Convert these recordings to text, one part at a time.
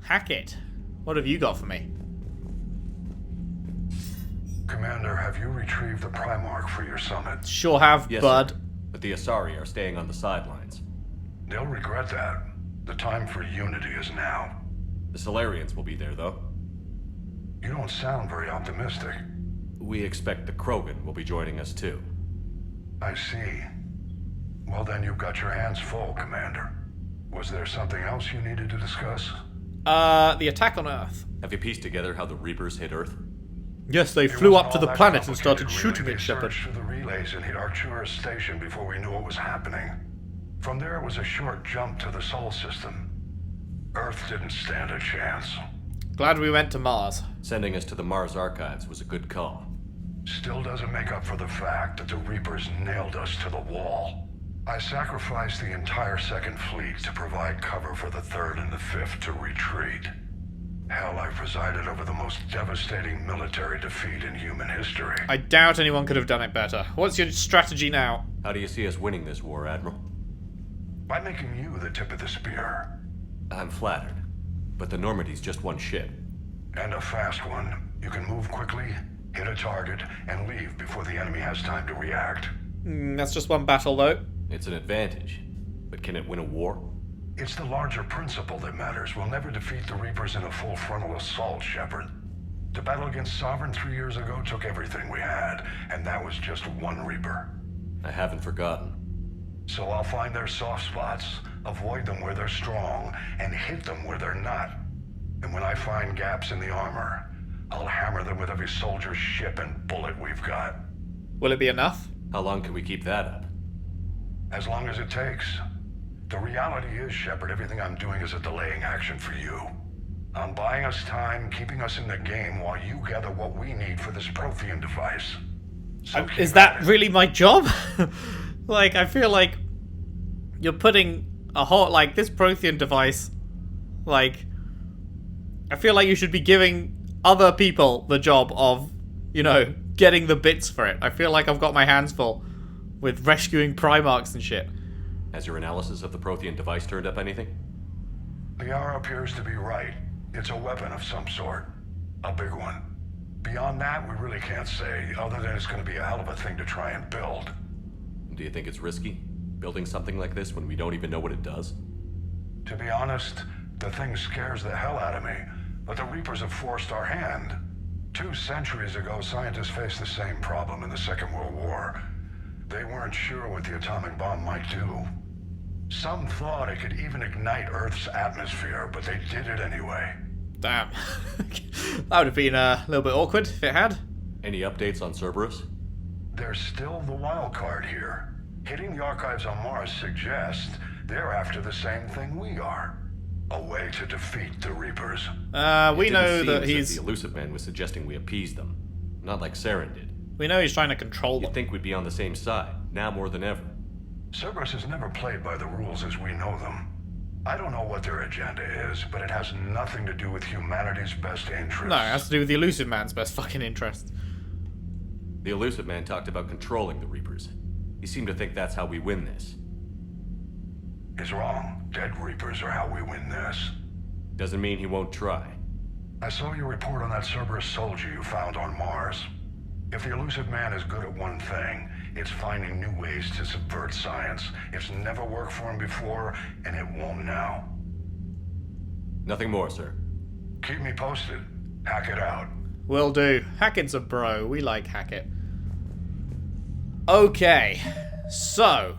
Hackett, what have you got for me? Commander, have you retrieved the Primark for your summit? Sure have, yes, bud. sir. But the Asari are staying on the sidelines. They'll regret that. The time for unity is now. The Solarians will be there, though. You don't sound very optimistic. We expect the Krogan will be joining us, too. I see. Well, then you've got your hands full, Commander. Was there something else you needed to discuss? The attack on Earth. Have you pieced together how the Reapers hit Earth? Yes, they It flew wasn't up to all the that planet and started complicated, shooting really. at They Shepard. searched through the relays and hit Arcturus Station before we knew what was happening. From there, it was a short jump to the Sol system. Earth didn't stand a chance. Glad we went to Mars. Sending us to the Mars archives was a good call. Still doesn't make up for the fact that the Reapers nailed us to the wall. I sacrificed the entire Second Fleet to provide cover for the Third and the Fifth to retreat. Hell, I presided over the most devastating military defeat in human history. I doubt anyone could have done it better. What's your strategy now? How do you see us winning this war, Admiral? By making you the tip of the spear. I'm flattered. But the Normandy's just one ship. And a fast one. You can move quickly, hit a target, and leave before the enemy has time to react. That's just one battle, though. It's an advantage. But can it win a war? It's the larger principle that matters. We'll never defeat the Reapers in a full frontal assault, Shepard. The battle against Sovereign 3 years ago took everything we had, and that was just one Reaper. I haven't forgotten. So I'll find their soft spots, avoid them where they're strong, and hit them where they're not. And when I find gaps in the armor, I'll hammer them with every soldier, ship, and bullet we've got. Will it be enough? How long can we keep that up? As long as it takes. The reality is, Shepard, everything I'm doing is a delaying action for you. I'm buying us time, keeping us in the game while you gather what we need for this Prothean device. So keep Is at that it. really my job? Like, I feel like you're putting a whole, like, this Prothean device, like, I feel like you should be giving other people the job of, you know, getting the bits for it. I feel like I've got my hands full with rescuing Primarks and shit. Has your analysis of the Prothean device turned up anything? Liara appears to be right. It's a weapon of some sort. A big one. Beyond that, we really can't say, other than it's going to be a hell of a thing to try and build. Do you think it's risky? Building something like this when we don't even know what it does? To be honest, the thing scares the hell out of me, but the Reapers have forced our hand. 2 centuries ago, scientists faced the same problem in the Second World War. They weren't sure what the atomic bomb might do. Some thought it could even ignite Earth's atmosphere, but they did it anyway. Damn. That would have been a little bit awkward if it had. Any updates on Cerberus? There's still the wild card here. Hitting the archives on Mars suggests they're after the same thing we are. A way to defeat the Reapers. We It know didn't seem that as if he's... the Elusive Man was suggesting we appease them. Not like Saren did. We know he's trying to control them. You'd think we'd be on the same side, now more than ever. Cerberus has never played by the rules as we know them. I don't know what their agenda is, but it has nothing to do with humanity's best interests. No, it has to do with the Elusive Man's best fucking interest. The Elusive Man talked about controlling the Reapers. He seemed to think that's how we win this. He's wrong. Dead Reapers are how we win this. Doesn't mean he won't try. I saw your report on that Cerberus soldier you found on Mars. If the Elusive Man is good at one thing, it's finding new ways to subvert science. It's never worked for him before, and it won't now. Nothing more, sir. Keep me posted. Hack it out. Will do. Hackett's a bro. We like Hackett. Okay. So,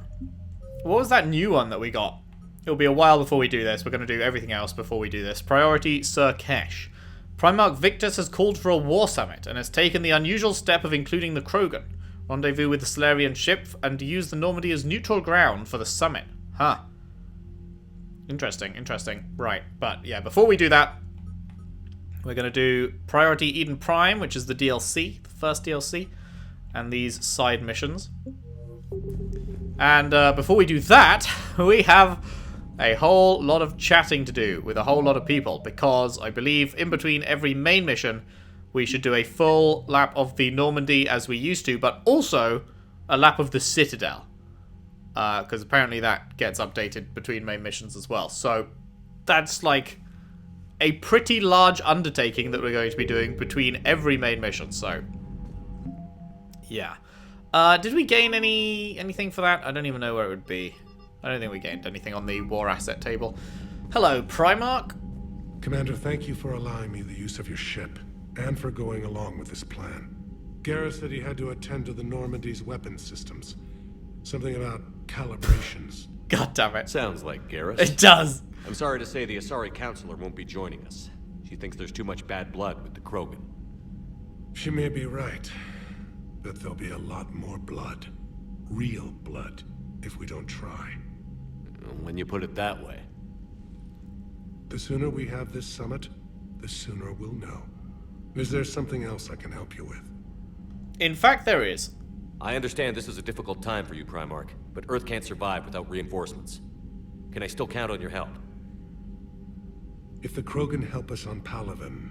what was that new one that we got? It'll be a while before we do this. We're going to do everything else before we do this. Priority Sir Kesh. Primark Victus has called for a war summit and has taken the unusual step of including the Krogan. Rendezvous with the Solarian ship and use the Normandy as neutral ground for the summit. Huh. Interesting, interesting. Right, but yeah, before we do that, we're going to do Priority Eden Prime, which is the DLC, the first DLC, and these side missions. And before we do that, we have a whole lot of chatting to do with a whole lot of people, because I believe in between every main mission, we should do a full lap of the Normandy as we used to, but also a lap of the Citadel. Because apparently that gets updated between main missions as well. So that's like a pretty large undertaking that we're going to be doing between every main mission, so... yeah. Did we gain anything for that? I don't even know where it would be. I don't think we gained anything on the war asset table. Hello, Primark? Commander, thank you for allowing me the use of your ship, and for going along with this plan. Garrus said he had to attend to the Normandy's weapons systems. Something about calibrations. God damn it. Sounds like Garrus. It does. I'm sorry to say the Asari Counselor won't be joining us. She thinks there's too much bad blood with the Krogan. She may be right, but there'll be a lot more blood. Real blood, if we don't try. When you put it that way. The sooner we have this summit, the sooner we'll know. Is there something else I can help you with? In fact, there is. I understand this is a difficult time for you, Primark, but Earth can't survive without reinforcements. Can I still count on your help? If the Krogan help us on Palaven,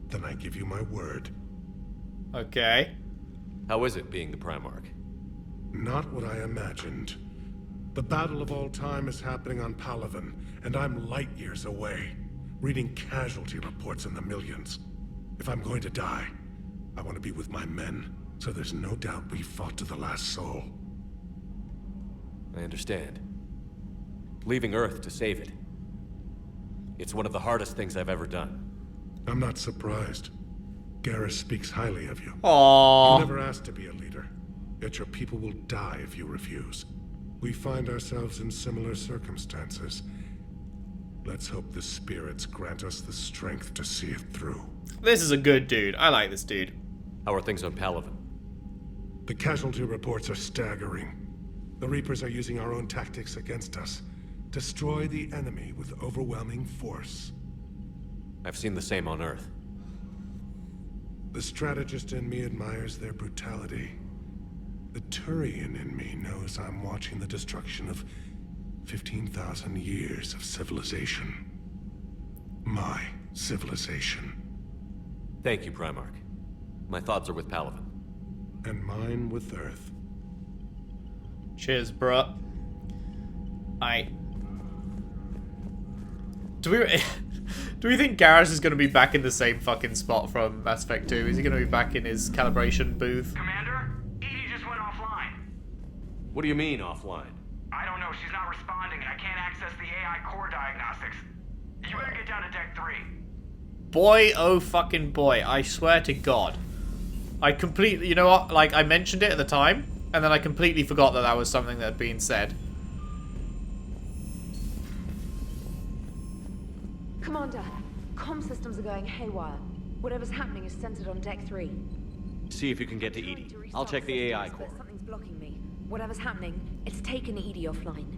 then I give you my word. Okay. How is it being the Primark? Not what I imagined. The battle of all time is happening on Palaven, and I'm light years away, reading casualty reports in the millions. If I'm going to die, I want to be with my men, so there's no doubt we fought to the last soul. I understand. Leaving Earth to save it. It's one of the hardest things I've ever done. I'm not surprised. Garrus speaks highly of you. Aww. You never asked to be a leader, yet your people will die if you refuse. We find ourselves in similar circumstances. Let's hope the spirits grant us the strength to see it through. This is a good dude. I like this dude. How are things on Palaven? The casualty reports are staggering. The Reapers are using our own tactics against us. Destroy the enemy with overwhelming force. I've seen the same on Earth. The strategist in me admires their brutality. The Turian in me knows I'm watching the destruction of 15,000 years of civilization. My civilization. Thank you, Primark. My thoughts are with Palaven. And mine with Earth. Cheers, bruh. Do we think Garrus is going to be back in the same fucking spot from Mass Effect 2? Is he going to be back in his calibration booth? Commander, EDI just went offline. What do you mean, offline? I don't know, she's not responding and I can't access the AI core diagnostics. You better get down to deck 3. Boy, oh fucking boy, I swear to God. I completely, you know what, like, I mentioned it at the time, and then I completely forgot that that was something that had been said. Commander, comm systems are going haywire. Whatever's happening is centered on deck 3. See if you can get to EDI. I'll check the AI core. But something's blocking me. Whatever's happening, it's taken EDI offline.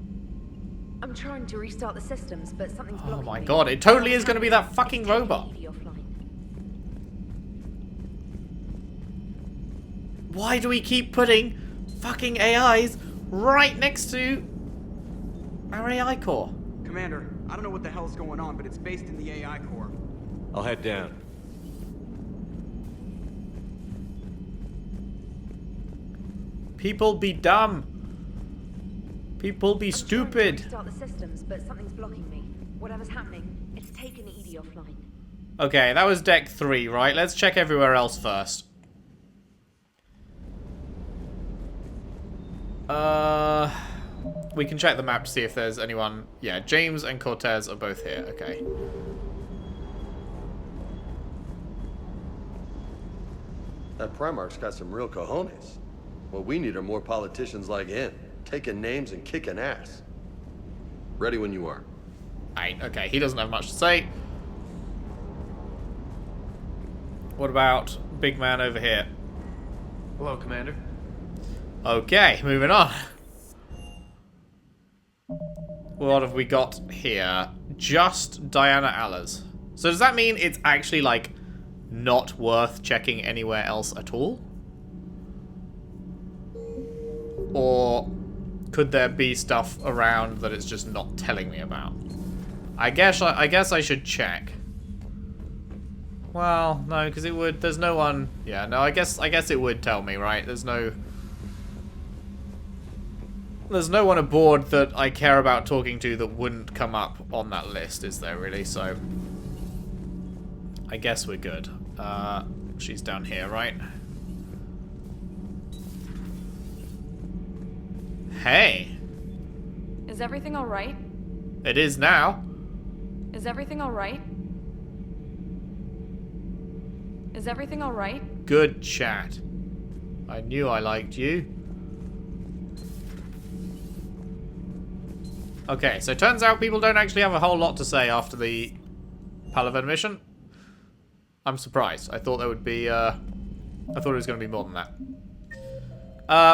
I'm trying to restart the systems, but something's blocking me. Oh my God, it totally is going to be that fucking robot. EDI offline. Why do we keep putting fucking AIs right next to our AI core? Commander, I don't know what the hell's going on, but it's based in the AI core. I'll head down. People be dumb. People be stupid. Restart the systems, but something's blocking me. Whatever's happening, it's taken EDI offline. Okay, that was deck 3, right? Let's check everywhere else first. We can check the map to see if there's anyone. Yeah, James and Cortez are both here. Okay. That Primark's got some real cojones. What we need are more politicians like him, taking names and kicking ass. Ready when you are. Okay, he doesn't have much to say. What about big man over here? Hello, Commander. Okay, moving on. What have we got here? Just Diana Allers. So does that mean it's actually, like, not worth checking anywhere else at all? Or could there be stuff around that it's just not telling me about? I guess I should check. Well, no, because it would. There's no one. Yeah, no. I guess it would tell me, right? There's no one aboard that I care about talking to that wouldn't come up on that list, is there really? So I guess we're good. She's down here, right? Hey! Is everything alright? It is now. Is everything alright? Is everything alright? Good chat. I knew I liked you. Okay, so turns out people don't actually have a whole lot to say after the Palaven mission. I'm surprised. I thought there would be, I thought it was going to be more than that.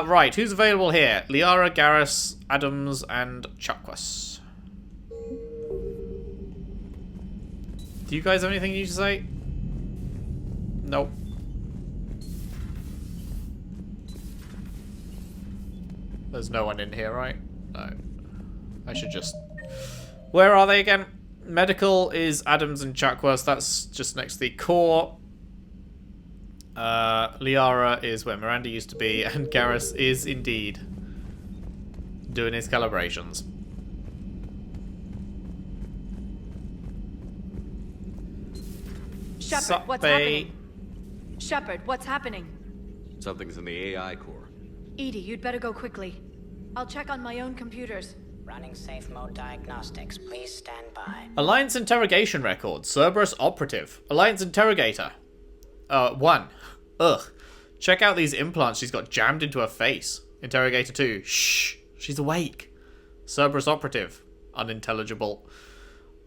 Right, who's available here? Liara, Garrus, Adams, and Chakwas. Do you guys have anything you need to say? Nope. There's no one in here, right? No. I should just... Where are they again? Medical is Adams and Chakwas. That's just next to the core. Liara is where Miranda used to be. And Garrus is indeed doing his calibrations. Shepard, what's happening? Shepard, what's happening? Something's in the AI core. EDI, you'd better go quickly. I'll check on my own computers. Running safe mode diagnostics. Please stand by. Alliance interrogation record. Cerberus operative. Alliance interrogator. 1. Ugh. Check out these implants she's got jammed into her face. Interrogator 2. Shh. She's awake. Cerberus operative. Unintelligible.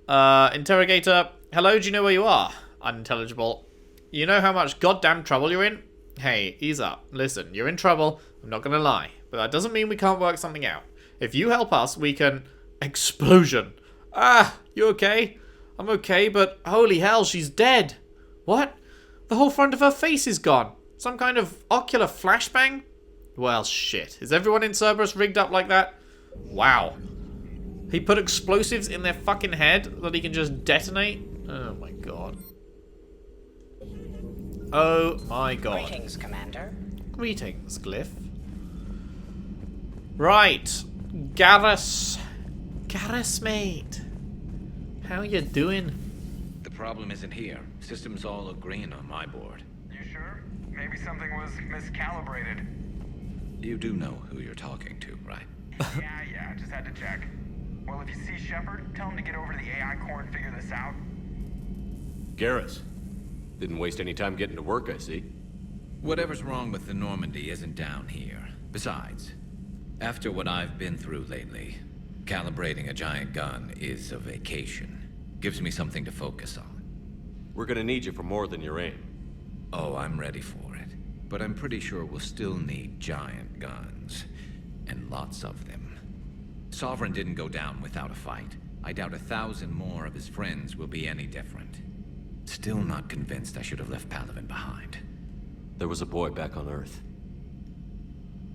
Interrogator. Hello, do you know where you are? Unintelligible. You know how much goddamn trouble you're in? Hey, ease up. Listen, you're in trouble. I'm not gonna lie. But that doesn't mean we can't work something out. If you help us, we can... Explosion. Ah, you okay? I'm okay, but holy hell, she's dead. What? The whole front of her face is gone. Some kind of ocular flashbang? Well, shit. Is everyone in Cerberus rigged up like that? Wow. He put explosives in their fucking head that he can just detonate? Oh my god. Oh my god. Greetings, Commander. Greetings, Glyph. Right. Garrus. Garrus, mate. How you doing? The problem isn't here. Systems all agreeing on my board. You sure? Maybe something was miscalibrated. You do know who you're talking to, right? Yeah, just had to check. Well, if you see Shepard, tell him to get over to the AI core and figure this out. Garrus. Didn't waste any time getting to work, I see. Whatever's wrong with the Normandy isn't down here. Besides, after what I've been through lately, calibrating a giant gun is a vacation. Gives me something to focus on. We're gonna need you for more than your aim. Oh, I'm ready for it. But I'm pretty sure we'll still need giant guns. And lots of them. Sovereign didn't go down without a fight. I doubt 1,000 more of his friends will be any different. Still not convinced I should have left Palaven behind. There was a boy back on Earth.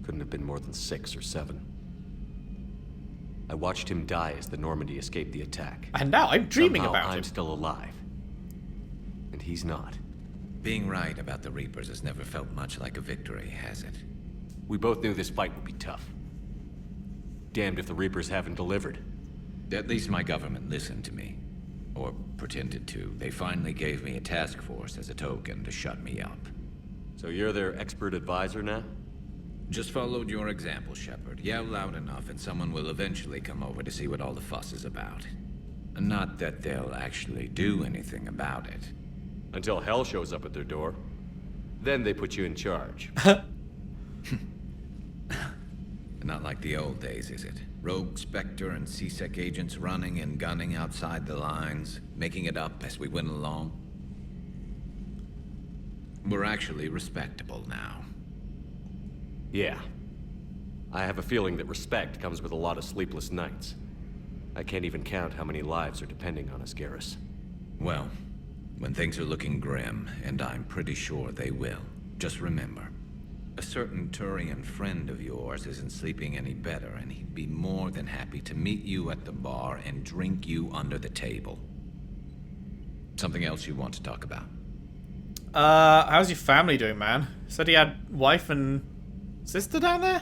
Couldn't have been more than 6 or 7. I watched him die as the Normandy escaped the attack. And now I'm dreaming Somehow about I'm him. still alive. And he's not. Being right about the Reapers has never felt much like a victory, has it? We both knew this fight would be tough. Damned if the Reapers haven't delivered. At least my government listened to me. Or pretended to. They finally gave me a task force as a token to shut me up. So you're their expert advisor now? Just followed your example, Shepard. Yell loud enough and someone will eventually come over to see what all the fuss is about. Not that they'll actually do anything about it. Until hell shows up at their door. Then they put you in charge. Not like the old days, is it? Rogue Spectre and C-Sec agents running and gunning outside the lines, making it up as we went along. We're actually respectable now. Yeah. I have a feeling that respect comes with a lot of sleepless nights. I can't even count how many lives are depending on us, Garrus. Well, when things are looking grim, and I'm pretty sure they will, just remember, a certain Turian friend of yours isn't sleeping any better, and he'd be more than happy to meet you at the bar and drink you under the table. Something else you want to talk about? How's your family doing, man? Said he had wife and sister down there?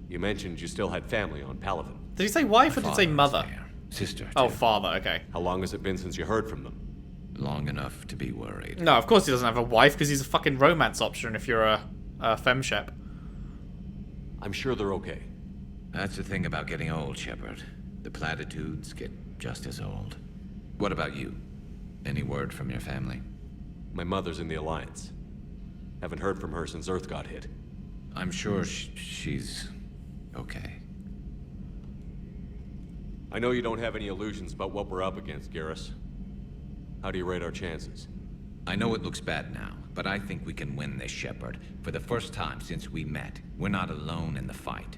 You mentioned you still had family on Palaven. Did he say wife or did he say mother? Sister, too. Oh, father, okay. How long has it been since you heard from them? long enough to be worried. No, of course he doesn't have a wife, because he's a fucking romance option if you're a femshep. I'm sure they're okay. That's the thing about getting old, Shepard. The platitudes get just as old. What about you? Any word from your family? My mother's in the Alliance. Haven't heard from her since Earth got hit. I'm sure she's okay. I know you don't have any illusions about what we're up against, Garrus. How do you rate our chances? I know it looks bad now, but I think we can win this, Shepard. For the first time since we met, we're not alone in the fight.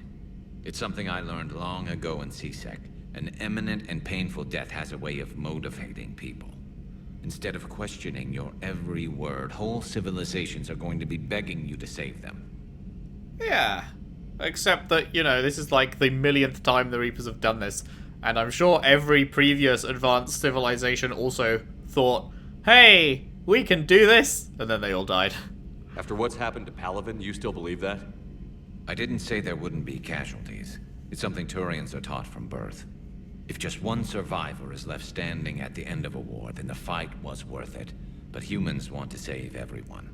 It's something I learned long ago in CSEC. An imminent and painful death has a way of motivating people. Instead of questioning your every word, whole civilizations are going to be begging you to save them. Yeah. Except that, you know, this is like the millionth time the Reapers have done this. And I'm sure every previous advanced civilization also thought, hey, we can do this. And then they all died. After what's happened to Palaven, you still believe that? I didn't say there wouldn't be casualties. It's something Turians are taught from birth. If just one survivor is left standing at the end of a war, then the fight was worth it. But humans want to save everyone.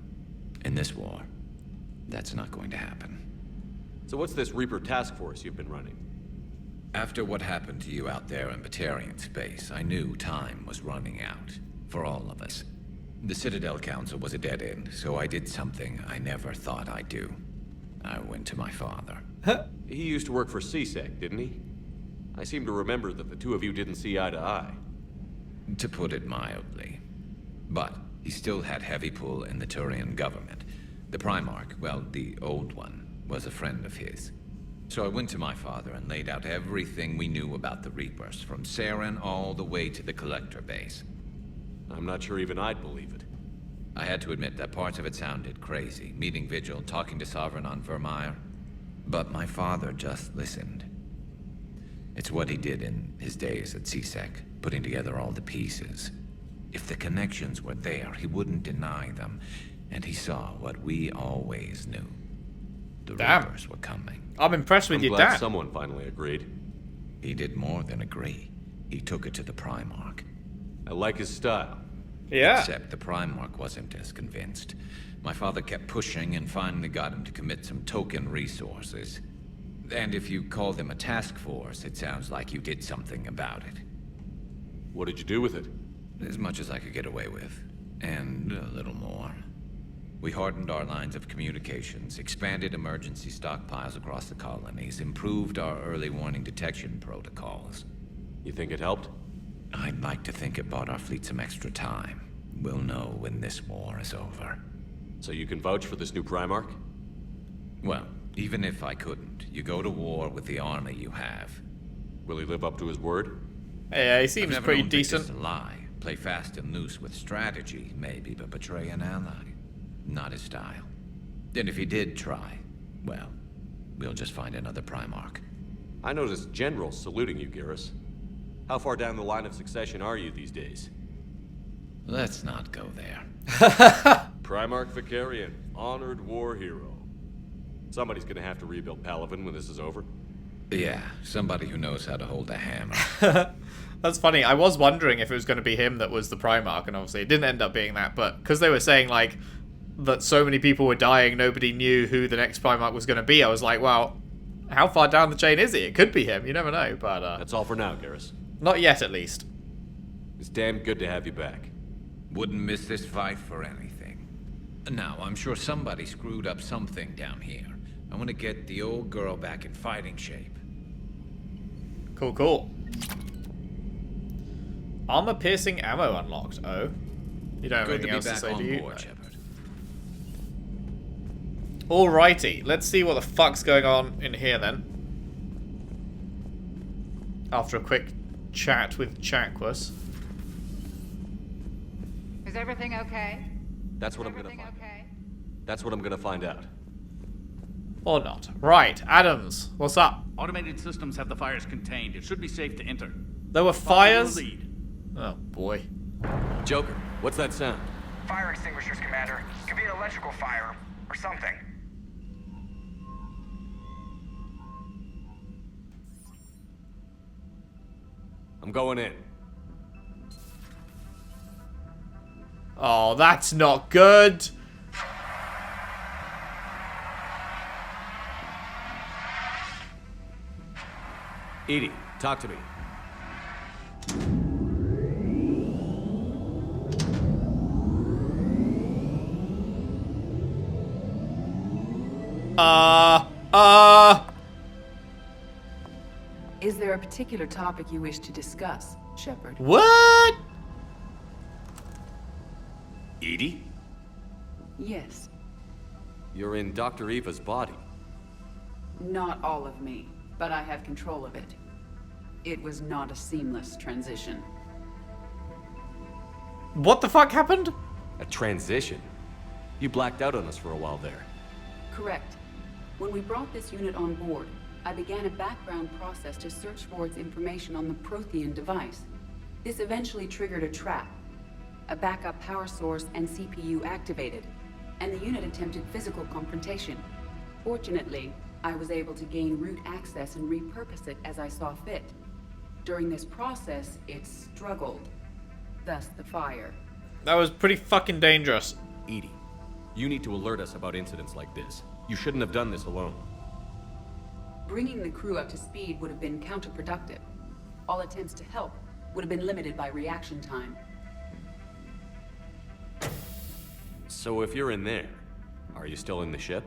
In this war, that's not going to happen. So what's this Reaper task force you've been running? After what happened to you out there in Batarian space, I knew time was running out. For all of us. The Citadel Council was a dead end, so I did something I never thought I'd do. I went to my father. He used to work for CSEC, didn't he? I seem to remember that the two of you didn't see eye to eye. To put it mildly. But he still had heavy pull in the Turian government. The Primark, well, the old one, was a friend of his. So I went to my father and laid out everything we knew about the Reapers, from Saren all the way to the Collector base. I'm not sure even I'd believe it. I had to admit that parts of it sounded crazy, meeting Vigil, talking to Sovereign on Vermeer. But my father just listened. It's what he did in his days at CSEC, putting together all the pieces. If the connections were there, he wouldn't deny them. And he saw what we always knew. The Reapers were coming. I'm impressed with I'm your glad dad. someone finally agreed. He did more than agree. He took it to the Primark. I like his style. Yeah. Except the Primark wasn't as convinced. My father kept pushing and finally got him to commit some token resources. And if you call them a task force, it sounds like you did something about it. What did you do with it? As much as I could get away with. And a little more. We hardened our lines of communications, expanded emergency stockpiles across the colonies, improved our early warning detection protocols. You think it helped? I'd like to think it bought our fleet some extra time. We'll know when this war is over. So you can vouch for this new Primark? Well, even if I couldn't, you go to war with the army you have. Will he live up to his word? Yeah, he I've seems never pretty known Victus decent. to lie. Play fast and loose with strategy, maybe, but betray an ally. Not his style. And if he did try, well, we'll just find another Primark. I noticed generals saluting you, Garrus. How far down the line of succession are you these days? Let's not go there. Primarch Vicarian, honored war hero. Somebody's gonna have to rebuild Palaven when this is over. Yeah, somebody who knows how to hold a hammer. That's funny. I was wondering if it was going to be him that was the Primarch, and obviously it didn't end up being that. But because they were saying like that so many people were dying, nobody knew who the next Primarch was going to be. I was like, well, how far down the chain is he? It could be him. You never know. But that's all for now, Garrus. Not yet, at least. It's damn good to have you back. Wouldn't miss this fight for anything. Now, I'm sure somebody screwed up something down here. I want to get the old girl back in fighting shape. Cool, cool. Armor-piercing ammo unlocked. Oh. You don't have anything else to say, do you? Board, Shepard. Alrighty, let's see what the fuck's going on in here then. After a quick chat with Chakwas. Is everything okay? That's what I'm gonna find out. That's what I'm gonna find out. Or not. Right, Adams, what's up? Automated systems have the fires contained. It should be safe to enter. There were Follow fires? your lead. Oh, boy. Joker, what's that sound? Fire extinguishers, Commander. Could be an electrical fire, or something. I'm going in. Oh, that's not good. EDI, talk to me. Is there a particular topic you wish to discuss, Shepard? What? EDI? Yes. You're in Dr. Eva's body. Not all of me, but I have control of it. It was not a seamless transition. What the fuck happened? A transition? You blacked out on us for a while there. Correct. When we brought this unit on board, I began a background process to search for its information on the Prothean device. This eventually triggered a trap. A backup power source and CPU activated, and the unit attempted physical confrontation. Fortunately, I was able to gain root access and repurpose it as I saw fit. During this process, it struggled. Thus the fire. That was pretty fucking dangerous. EDI, you need to alert us about incidents like this. You shouldn't have done this alone. Bringing the crew up to speed would have been counterproductive. All attempts to help would have been limited by reaction time. So if you're in there, are you still in the ship?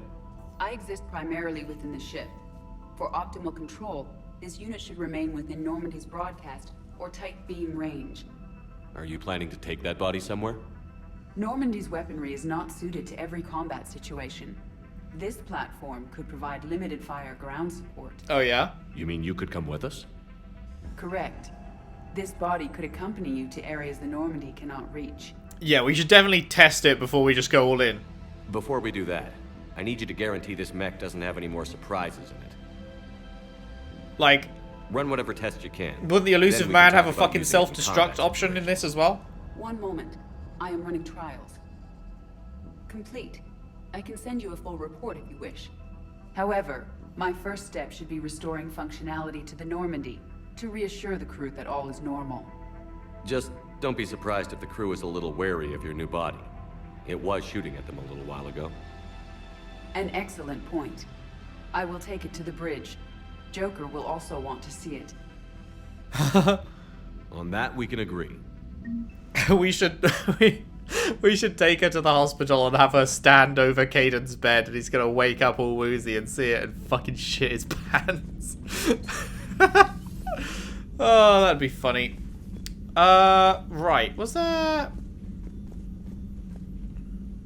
I exist primarily within the ship. For optimal control, this unit should remain within Normandy's broadcast or tight beam range. Are you planning to take that body somewhere? Normandy's weaponry is not suited to every combat situation. This platform could provide limited fire ground support. Oh yeah? You mean you could come with us? Correct. This body could accompany you to areas the Normandy cannot reach. Yeah, we should definitely test it before we just go all in. Before we do that, I need you to guarantee this mech doesn't have any more surprises in it. Like, run whatever test you can. Wouldn't the elusive Then we man can have a talk about fucking using it in self-destruct combat option in this as well? One moment. I am running trials. Complete. I can send you a full report if you wish. However, my first step should be restoring functionality to the Normandy to reassure the crew that all is normal. Just don't be surprised if the crew is a little wary of your new body. It was shooting at them a little while ago. An excellent point. I will take it to the bridge. Joker will also want to see it. On that, we can agree. we should take her to the hospital and have her stand over Caden's bed, and he's gonna wake up all woozy and see it and fucking shit his pants. Oh, that'd be funny. Right. Was there...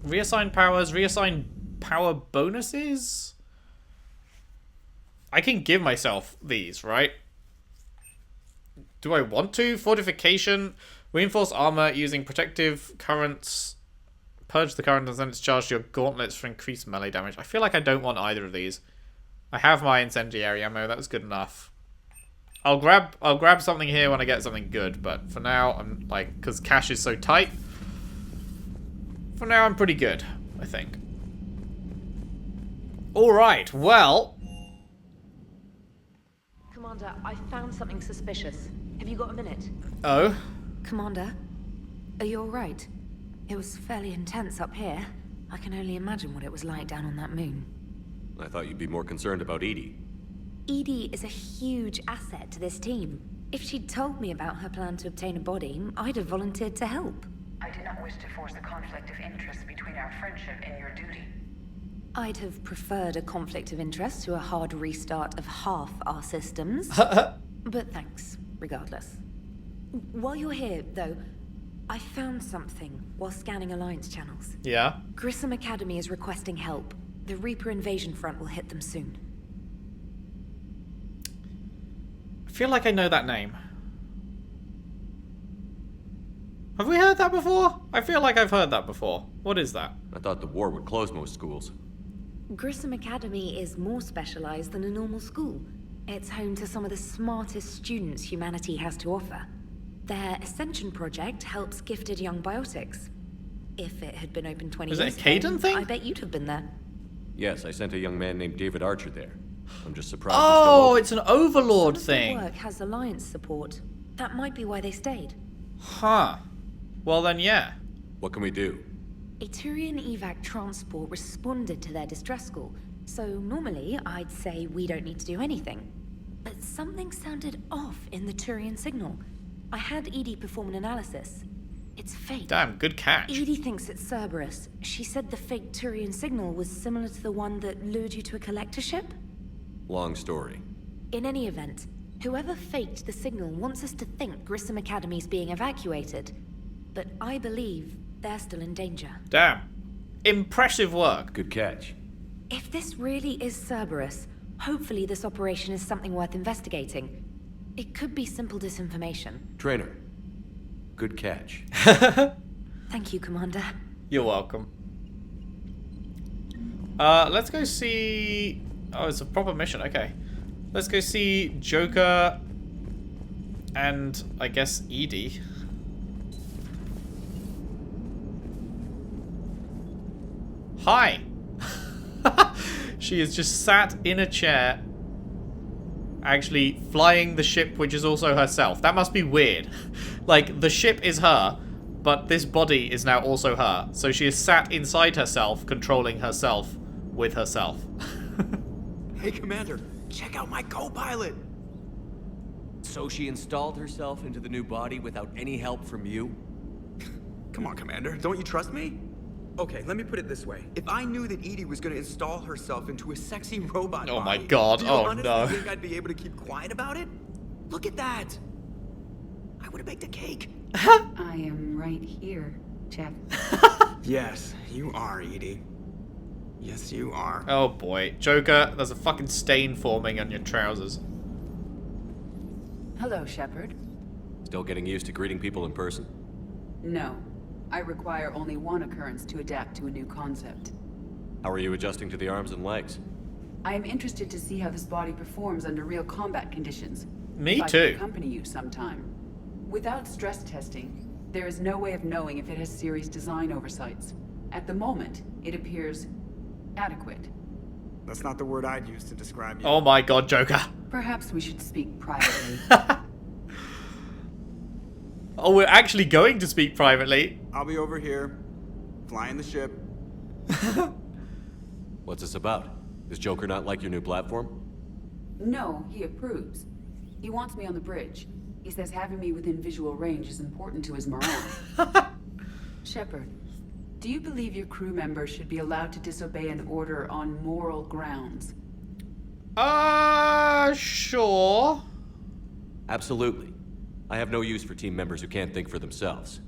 Reassign powers, reassign power bonuses? I can give myself these, right? Do I want to? Fortification, reinforce armor using protective currents, purge the current and send its charge to your gauntlets for increased melee damage. I feel like I don't want either of these. I have my incendiary ammo, that's good enough. I'll grab something here when I get something good, but for now, I'm like, because cash is so tight, for now I'm pretty good, I think. Alright, well... Commander, I found something suspicious. Have you got a minute? Oh? Commander, are you alright? It was fairly intense up here. I can only imagine what it was like down on that moon. I thought you'd be more concerned about EDI. EDI is a huge asset to this team. If she'd told me about her plan to obtain a body, I'd have volunteered to help. I do not wish to force a conflict of interest between our friendship and your duty. I'd have preferred a conflict of interest to a hard restart of half our systems. But thanks, regardless. While you're here, though, I found something while scanning Alliance channels. Yeah? Grissom Academy is requesting help. The Reaper invasion front will hit them soon. I feel like I know that name. Have we heard that before? I feel like I've heard that before. What is that? I thought the war would close most schools. Grissom Academy is more specialized than a normal school. It's home to some of the smartest students humanity has to offer. Their Ascension project helps gifted young biotics. If it had been open 20 Is years it a Caden ago, thing? I bet you'd have been there. Yes, I sent a young man named David Archer there. I'm just surprised. Oh, it's an Overlord Some of thing. their work has Alliance support. That might be why they stayed. Huh. Well then, yeah. What can we do? A Turian evac transport responded to their distress call, so normally I'd say we don't need to do anything. But something sounded off in the Turian signal. I had EDI perform an analysis. It's fake. Damn, good catch. EDI thinks it's Cerberus. She said the fake Turian signal was similar to the one that lured you to a collector ship? Long story. In any event, whoever faked the signal wants us to think Grissom Academy's being evacuated. But I believe they're still in danger. Damn. Impressive work. Good catch. If this really is Cerberus, hopefully this operation is something worth investigating. It could be simple disinformation. Trainer. Good catch. Thank you, Commander. You're welcome. Let's go see... Oh, it's a proper mission. Okay. Let's go see Joker and, I guess, EDI. Hi! She is just sat in a chair, actually flying the ship, which is also herself. That must be weird. Like, the ship is her, but this body is now also her. So she is sat inside herself, controlling herself with herself. Hey, Commander, check out my co-pilot! So she installed herself into the new body without any help from you? Come on, Commander, don't you trust me? Okay, let me put it this way. If I knew that EDI was gonna install herself into a sexy robot Oh my body, god, do you oh honestly no. think I'd be able to keep quiet about it? Look at that! I would've baked a cake. I am right here, Jeff. Yes, you are, EDI. Yes, you are. Oh boy. Joker, there's a fucking stain forming on your trousers. Hello, Shepard. Still getting used to greeting people in person? No. I require only one occurrence to adapt to a new concept. How are you adjusting to the arms and legs? I am interested to see how this body performs under real combat conditions. Me if I too. can accompany you sometime. Without stress testing, there is no way of knowing if it has serious design oversights. At the moment, it appears adequate. That's not the word I'd use to describe you. Oh my god, Joker. Perhaps we should speak privately. Oh, we're actually going to speak privately. I'll be over here, flying the ship. What's this about? Does Joker not like your new platform? No, he approves. He wants me on the bridge. He says having me within visual range is important to his morale. Shepard, do you believe your crew members should be allowed to disobey an order on moral grounds? Sure. Absolutely. I have no use for team members who can't think for themselves.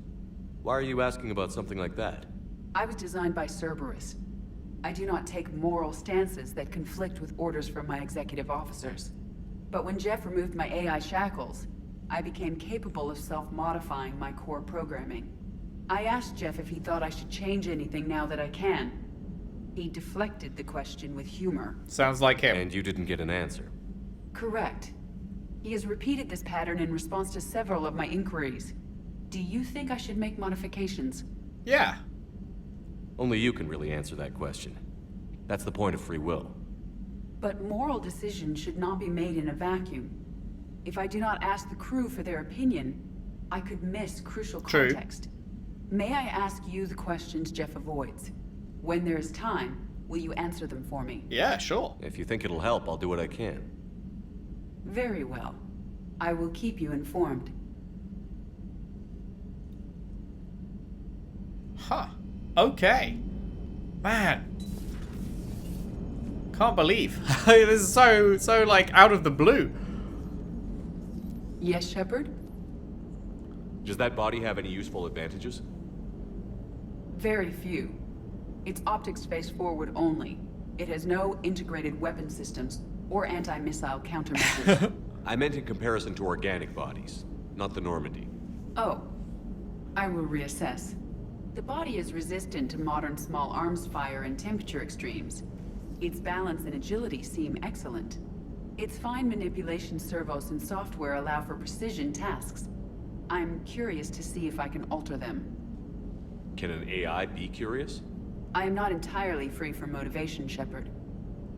Why are you asking about something like that? I was designed by Cerberus. I do not take moral stances that conflict with orders from my executive officers. But when Jeff removed my AI shackles, I became capable of self-modifying my core programming. I asked Jeff if he thought I should change anything now that I can. He deflected the question with humor. Sounds like him. And you didn't get an answer. Correct. He has repeated this pattern in response to several of my inquiries. Do you think I should make modifications? Yeah. Only you can really answer that question. That's the point of free will. But moral decisions should not be made in a vacuum. If I do not ask the crew for their opinion, I could miss crucial context. May I ask you the questions Jeff avoids? When there is time, will you answer them for me? Yeah, sure. If you think it'll help, I'll do what I can. Very well. I will keep you informed. Huh. Okay. Man. Can't believe. This is so like out of the blue. Yes, Shepard? Does that body have any useful advantages? Very few. It's optics face forward only. It has no integrated weapon systems or anti-missile countermeasures. I meant in comparison to organic bodies, not the Normandy. Oh. I will reassess. The body is resistant to modern small arms fire and temperature extremes. Its balance and agility seem excellent. Its fine manipulation servos and software allow for precision tasks. I'm curious to see if I can alter them. Can an AI be curious? I am not entirely free from motivation, Shepard.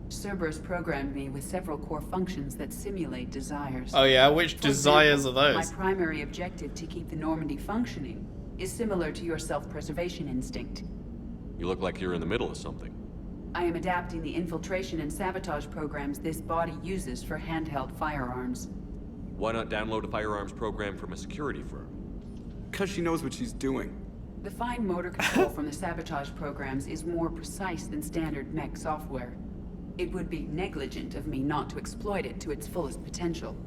Cerberus programmed me with several core functions that simulate desires. Oh yeah, which desires are those? My primary objective to keep the Normandy functioning is similar to your self-preservation instinct. You look like you're in the middle of something. I am adapting the infiltration and sabotage programs this body uses for handheld firearms. Why not download a firearms program from a security firm? Because she knows what she's doing. The fine motor control from the sabotage programs is more precise than standard mech software. It would be negligent of me not to exploit it to its fullest potential.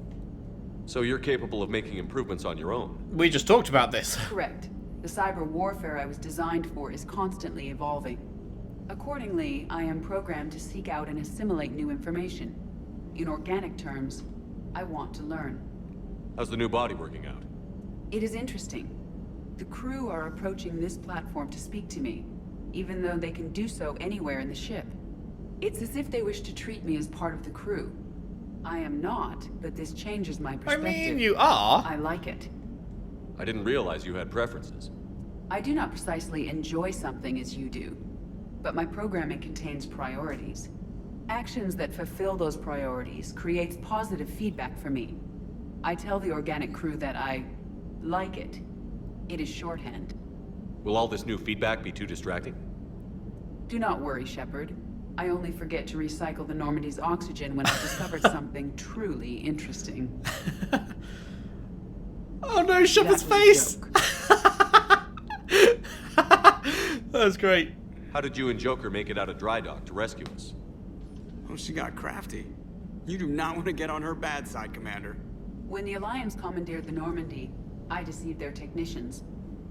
So you're capable of making improvements on your own? We just talked about this. Correct. The cyber warfare I was designed for is constantly evolving. Accordingly, I am programmed to seek out and assimilate new information. In organic terms, I want to learn. How's the new body working out? It is interesting. The crew are approaching this platform to speak to me, even though they can do so anywhere in the ship. It's as if they wish to treat me as part of the crew. I am not, but this changes my perspective. I mean, you are. I like it. I didn't realize you had preferences. I do not precisely enjoy something as you do, but my programming contains priorities. Actions that fulfill those priorities creates positive feedback for me. I tell the organic crew that I like it. It is shorthand. Will all this new feedback be too distracting? Do not worry, Shepard. I only forget to recycle the Normandy's oxygen when I've discovered something truly interesting. Oh no, Shepard's face! That's great. How did you and Joker make it out of dry dock to rescue us? Oh, she got crafty. You do not want to get on her bad side, Commander. When the Alliance commandeered the Normandy, I deceived their technicians.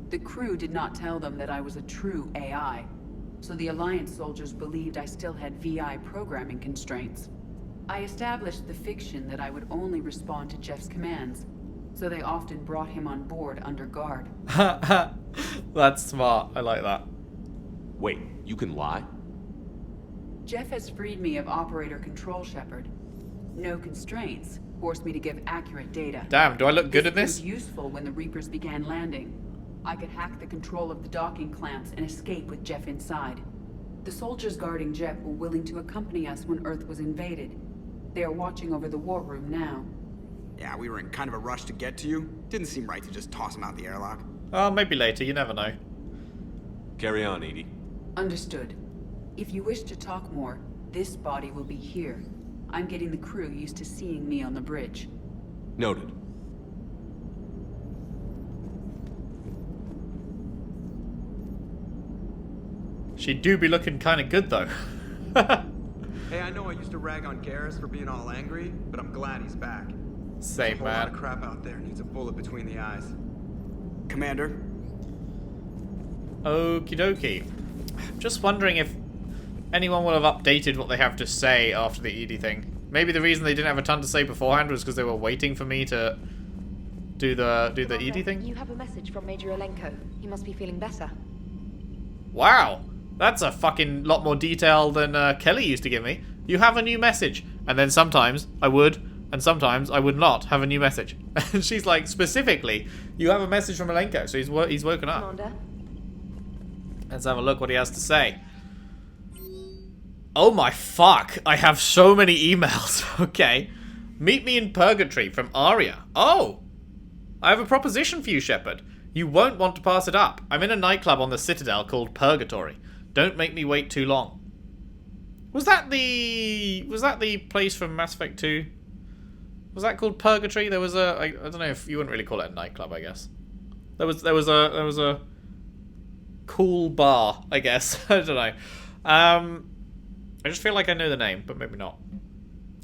The crew did not tell them that I was a true AI, so the Alliance soldiers believed I still had VI programming constraints. I established the fiction that I would only respond to Jeff's commands, so they often brought him on board under guard. That's smart. I like that. Wait, you can lie? Jeff has freed me of operator control, Shepard. No constraints forced me to give accurate data. Damn, do I look good at this? This was useful when the Reapers began landing. I could hack the control of the docking clamps and escape with Jeff inside. The soldiers guarding Jeff were willing to accompany us when Earth was invaded. They are watching over the war room now. Yeah, we were in kind of a rush to get to you. Didn't seem right to just toss him out the airlock. Oh, maybe later. You never know. Carry on, EDI. Understood. If you wish to talk more, this body will be here. I'm getting the crew used to seeing me on the bridge. Noted. She do be looking kind of good, though. Hey, I know I used to rag on Garrus for being all angry, but I'm glad he's back. Same, A lot of crap out there needs a bullet between the eyes. Commander? Okie dokie. Just wondering if anyone will have updated what they have to say after the EDI thing. Maybe the reason they didn't have a ton to say beforehand was because they were waiting for me to do the EDI thing. You have a message from Major Olenko. He must be feeling better. Wow, that's a fucking lot more detail than Kelly used to give me. You have a new message, and then sometimes I would, and sometimes I would not have a new message. And she's like, specifically, you have a message from Olenko, so he's woken up. Commander. Let's have a look what he has to say. Oh my fuck, I have so many emails. Okay. Meet me in Purgatory from Arya. Oh! I have a proposition for you, Shepard. You won't want to pass it up. I'm in a nightclub on the Citadel called Purgatory. Don't make me wait too long. Was that the place from Mass Effect 2? Was that called Purgatory? There was a I don't know if you wouldn't really call it a nightclub, I guess. There was a cool bar, I guess. I don't know. I just feel like I know the name, but maybe not.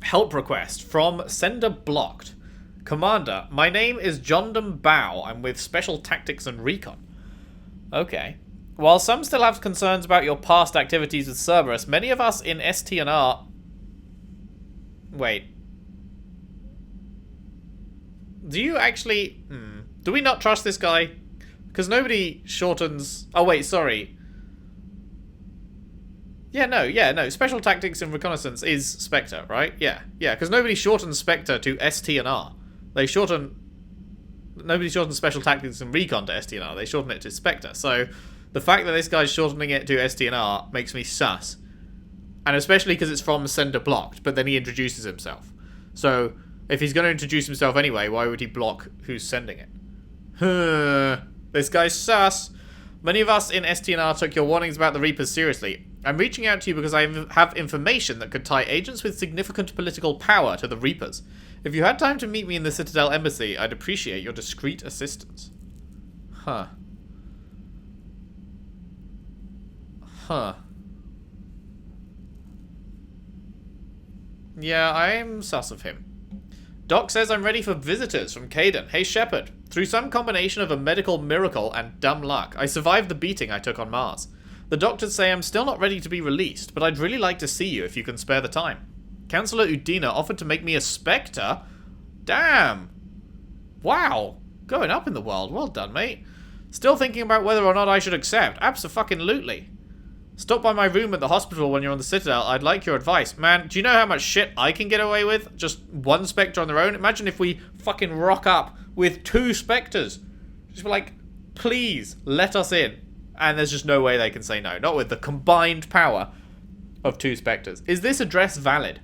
Help request from Sender Blocked. Commander, my name is Jondam Bao. I'm with Special Tactics and Recon. Okay. While some still have concerns about your past activities with Cerberus, many of us in ST&R... Wait. Do you actually... Do we not trust this guy? Because nobody shortens... Oh, wait, sorry. Yeah, no. Special Tactics and Reconnaissance is Spectre, right? Yeah, because nobody shortens Spectre to ST&R. Nobody shortens Special Tactics and Recon to ST&R. They shorten it to Spectre. So the fact that this guy's shortening it to ST&R makes me sus. And especially because it's from Sender Blocked, but then he introduces himself. So if he's going to introduce himself anyway, why would he block who's sending it? This guy's sus. Many of us in STNR took your warnings about the Reapers seriously. I'm reaching out to you because I have information that could tie agents with significant political power to the Reapers. If you had time to meet me in the Citadel Embassy, I'd appreciate your discreet assistance. Huh. Huh. Yeah, I'm sus of him. Doc says I'm ready for visitors from Caden. Hey, Shepard. Through some combination of a medical miracle and dumb luck, I survived the beating I took on Mars. The doctors say I'm still not ready to be released, but I'd really like to see you if you can spare the time. Councillor Udina offered to make me a Spectre? Damn. Wow. Going up in the world. Well done, mate. Still thinking about whether or not I should accept. Abso-fucking-lutely. Stop by my room at the hospital when you're on the Citadel. I'd like your advice. Man, do you know how much shit I can get away with? Just one Spectre on their own? Imagine if we fucking rock up with 2 Spectres. Just be like, please, let us in. And there's just no way they can say no. Not with the combined power of 2 Spectres. Is this address valid?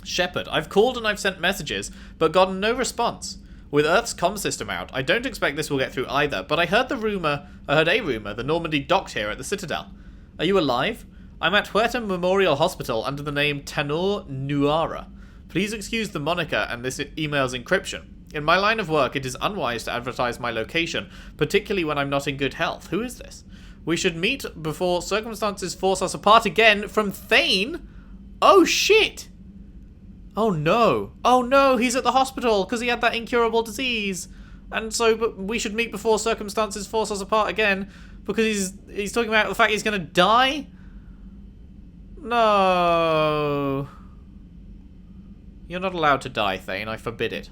Shepard, I've called and I've sent messages, but gotten no response. With Earth's comm system out, I don't expect this will get through either, but I heard a rumour the Normandy docked here at the Citadel. Are you alive? I'm at Huerta Memorial Hospital under the name Tanur Nuara. Please excuse the moniker and this email's encryption. In my line of work, it is unwise to advertise my location, particularly when I'm not in good health. Who is this? We should meet before circumstances force us apart again. From Thane? Oh shit! Oh no. Oh no, he's at the hospital because he had that incurable disease. And so but we should meet before circumstances force us apart again because he's talking about the fact he's going to die? No. You're not allowed to die, Thane. I forbid it.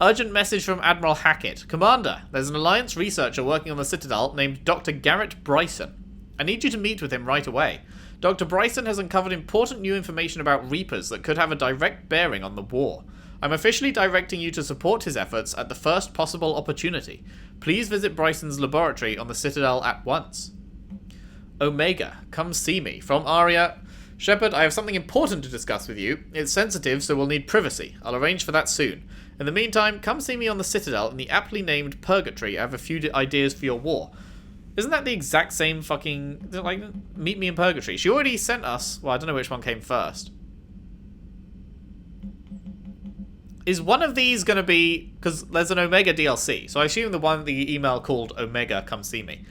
Urgent message from Admiral Hackett. Commander, there's an Alliance researcher working on the Citadel named Dr. Garrett Bryson. I need you to meet with him right away. Dr. Bryson has uncovered important new information about Reapers that could have a direct bearing on the war. I'm officially directing you to support his efforts at the first possible opportunity. Please visit Bryson's laboratory on the Citadel at once. Omega, come see me. From Aria. Shepard, I have something important to discuss with you. It's sensitive, so we'll need privacy. I'll arrange for that soon. In the meantime, come see me on the Citadel in the aptly named Purgatory. I have a few ideas for your war. Isn't that the exact same fucking... like, meet me in Purgatory? She already sent us... well, I don't know which one came first. Is one of these going to be... because there's an Omega DLC. So I assume the email called Omega Come See Me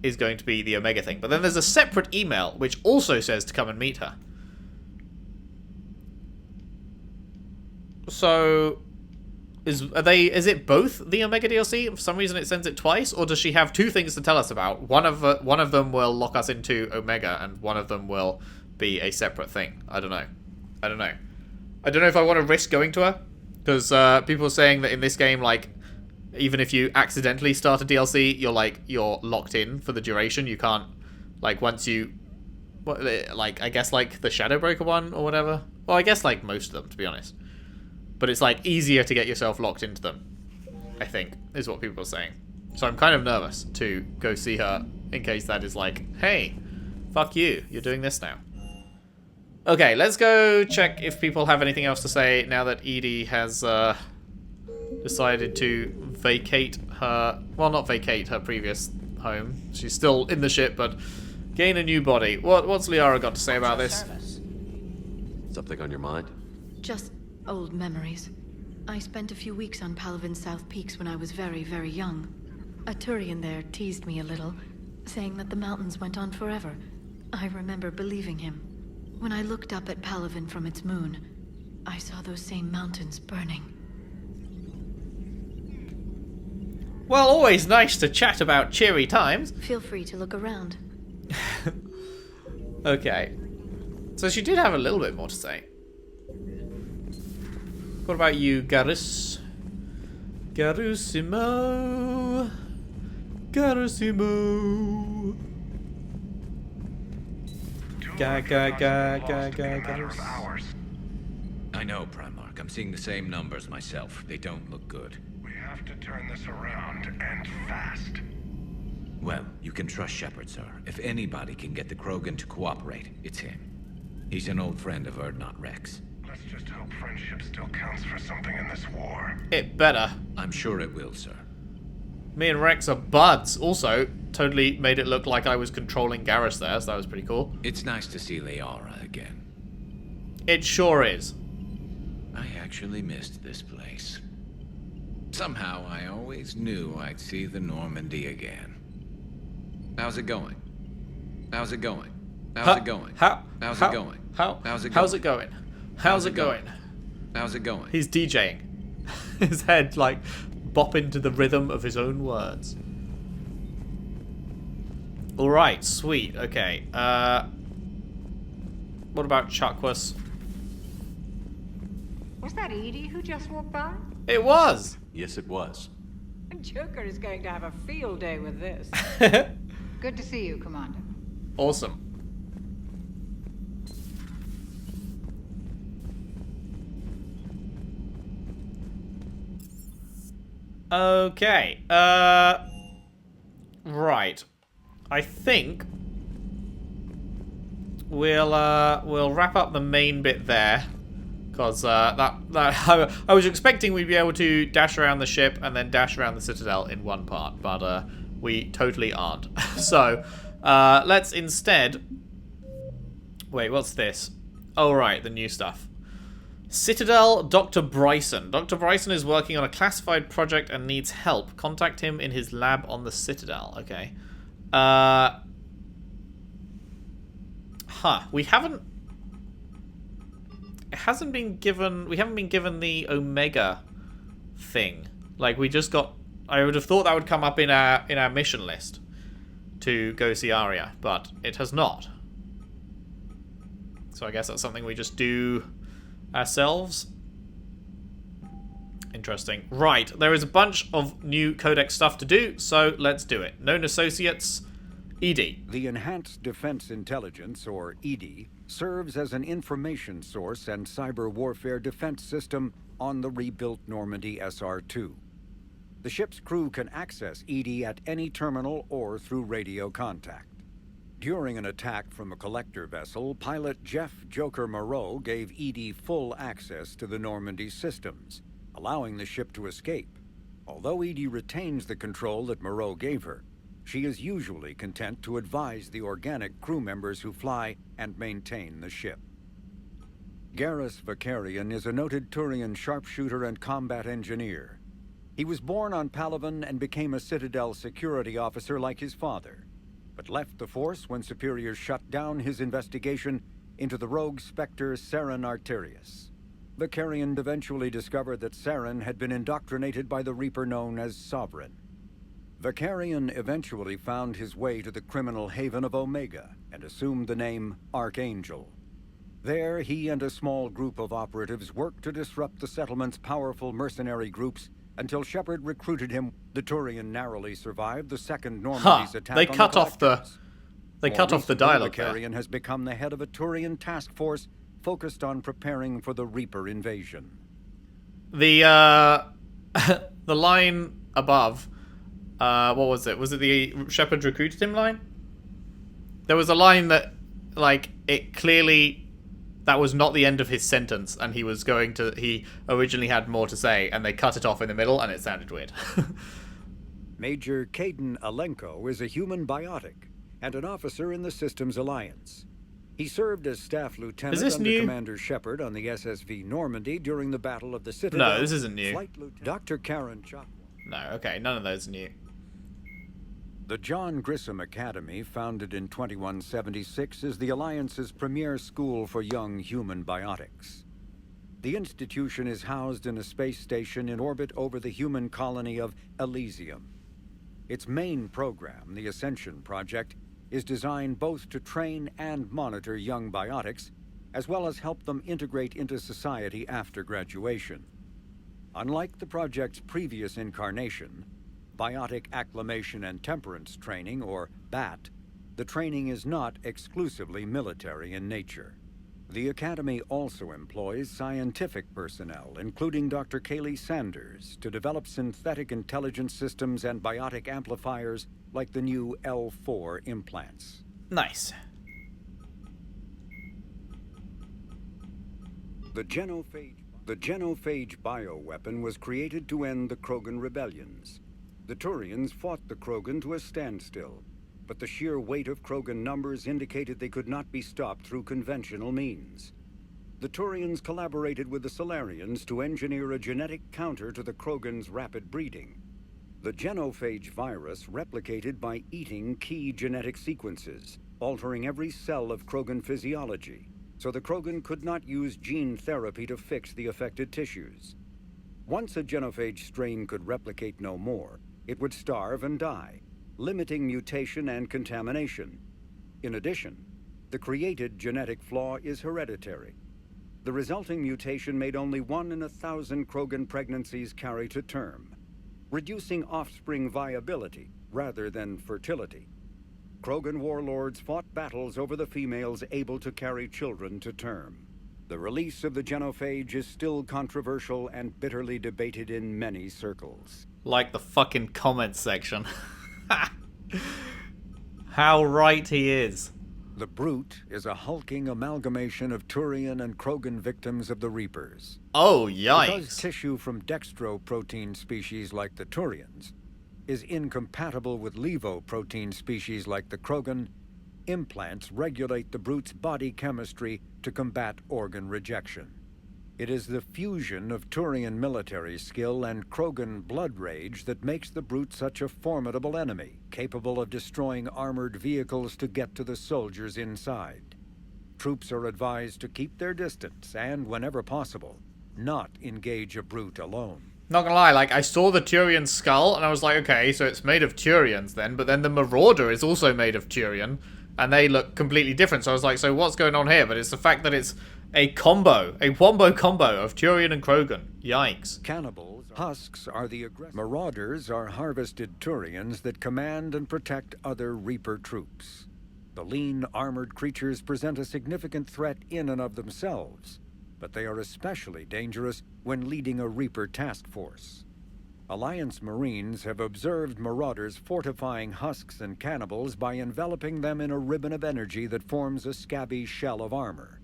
is going to be the Omega thing. But then there's a separate email which also says to come and meet her. So... Is it both the Omega DLC? For some reason it sends it twice, or does she have 2 things to tell us about? One of them will lock us into Omega, and one of them will be a separate thing. I don't know. I don't know if I want to risk going to her, because people are saying that in this game, like, even if you accidentally start a DLC, you're locked in for the duration. You can't, like, once you, like, I guess like the Shadowbreaker one or whatever. Well, I guess like most of them, to be honest. But it's, like, easier to get yourself locked into them, I think, is what people are saying. So I'm kind of nervous to go see her in case that is like, hey, fuck you, you're doing this now. Okay, let's go check if people have anything else to say now that EDI has decided to vacate her... well, not vacate her previous home. She's still in the ship, but gain a new body. What's Liara got to say about this? Something on your mind? Just... old memories. I spent a few weeks on Palavin's South Peaks when I was very, very young. A Turian there teased me a little, saying that the mountains went on forever. I remember believing him. When I looked up at Palavin from its moon, I saw those same mountains burning. Well, always nice to chat about cheery times. Feel free to look around. Okay. So she did have a little bit more to say. What about you, Garrus? Garusimo. Garusimo. Garus. I know, Primark. I'm seeing the same numbers myself. They don't look good. We have to turn this around, and fast. Well, you can trust Shepard, sir. If anybody can get the Krogan to cooperate, it's him. He's an old friend of Erdnot Rex. Let's just hope friendship still counts for something in this war. It better. I'm sure it will, sir. Me and Rex are buds. Also, totally made it look like I was controlling Garrus there, so that was pretty cool. It's nice to see Liara again. It sure is. I actually missed this place. Somehow, I always knew I'd see the Normandy again. How's it going? How's it going? How's it going? How's it going? How's it going? How's it going? How's it going? He's DJing. His head, like, bopping to the rhythm of his own words. Alright, sweet. Okay. What about Chuckwus? Was that Edie who just walked by? It was! Yes, it was. Joker is going to have a field day with this. Good to see you, Commander. Awesome. Okay. Right. I think we'll wrap up the main bit there, because I was expecting we'd be able to dash around the ship and then dash around the Citadel in one part, but we totally aren't. So let's instead. Wait, what's this? Oh right, the new stuff. Citadel, Dr. Bryson. Dr. Bryson is working on a classified project and needs help. Contact him in his lab on the Citadel. Okay. We haven't... It hasn't been given... We haven't been given the Omega thing. Like, we just got... I would have thought that would come up in our mission list to go see Arya, but it has not. So I guess that's something we just do ourselves. Interesting. Right, there is a bunch of new Codex stuff to do, so let's do it. Known associates, EDI. The Enhanced Defense Intelligence, or EDI, serves as an information source and cyber warfare defense system on the rebuilt Normandy SR-2. The ship's crew can access EDI at any terminal or through radio contact. During an attack from a collector vessel, pilot Jeff Joker Moreau gave EDI full access to the Normandy systems, allowing the ship to escape. Although EDI retains the control that Moreau gave her, she is usually content to advise the organic crew members who fly and maintain the ship. Garrus Vakarian is a noted Turian sharpshooter and combat engineer. He was born on Palaven and became a Citadel security officer like his father, but left the Force when superiors shut down his investigation into the rogue Spectre Saren Arterius. Vakarian eventually discovered that Saren had been indoctrinated by the Reaper known as Sovereign. Vakarian eventually found his way to the criminal haven of Omega and assumed the name Archangel. There, he and a small group of operatives worked to disrupt the settlement's powerful mercenary groups until Shepard recruited him. The Turian narrowly survived the second Normandy's attack they on cut the off the They cut off the dialogue there. Vakarian has become the head of a Turian task force focused on preparing for the Reaper invasion. The the line above, what was it? Was it the Shepard recruited him line? There was a line that, like, it clearly... That was not the end of his sentence, and he was going to... He originally had more to say, and they cut it off in the middle, and it sounded weird. Major Caden Alenko is a human biotic and an officer in the Systems Alliance. He served as staff lieutenant under new? Commander Shepard on the SSV Normandy during the Battle of the Citadel. No, this isn't new. Dr. Karen Chakwa. No, okay, none of those are new. The John Grissom Academy, founded in 2176, is the Alliance's premier school for young human biotics. The institution is housed in a space station in orbit over the human colony of Elysium. Its main program, the Ascension Project, is designed both to train and monitor young biotics, as well as help them integrate into society after graduation. Unlike the project's previous incarnation, Biotic Acclimation and Temperance Training, or BAT, the training is not exclusively military in nature. The Academy also employs scientific personnel, including Dr. Kaylee Sanders, to develop synthetic intelligence systems and biotic amplifiers like the new L4 implants. Nice. The genophage bioweapon was created to end the Krogan rebellions. The Turians fought the Krogan to a standstill, but the sheer weight of Krogan numbers indicated they could not be stopped through conventional means. The Turians collaborated with the Solarians to engineer a genetic counter to the Krogan's rapid breeding. The genophage virus replicated by eating key genetic sequences, altering every cell of Krogan physiology, so the Krogan could not use gene therapy to fix the affected tissues. Once a genophage strain could replicate no more, it would starve and die, limiting mutation and contamination. In addition, the created genetic flaw is hereditary. The resulting mutation made only 1 in 1,000 Krogan pregnancies carry to term, reducing offspring viability rather than fertility. Krogan warlords fought battles over the females able to carry children to term. The release of the genophage is still controversial and bitterly debated in many circles. Like the fucking comments section. How right he is. The Brute is a hulking amalgamation of Turian and Krogan victims of the Reapers. Oh, yikes. Because tissue from dextroprotein species like the Turians is incompatible with levoprotein species like the Krogan, implants regulate the Brute's body chemistry to combat organ rejection. It is the fusion of Turian military skill and Krogan blood rage that makes the Brute such a formidable enemy, capable of destroying armored vehicles to get to the soldiers inside. Troops are advised to keep their distance and, whenever possible, not engage a Brute alone. Not gonna lie, like, I saw the Turian skull, and I was like, okay, so it's made of Turians then, but then the Marauder is also made of Turian, and they look completely different, so I was like, so what's going on here? But it's the fact that it's a combo, a wombo combo of Turian and Krogan. Yikes. Cannibals, husks are the aggressors. Marauders are harvested Turians that command and protect other Reaper troops. The lean, armored creatures present a significant threat in and of themselves, but they are especially dangerous when leading a Reaper task force. Alliance Marines have observed Marauders fortifying husks and cannibals by enveloping them in a ribbon of energy that forms a scabby shell of armor.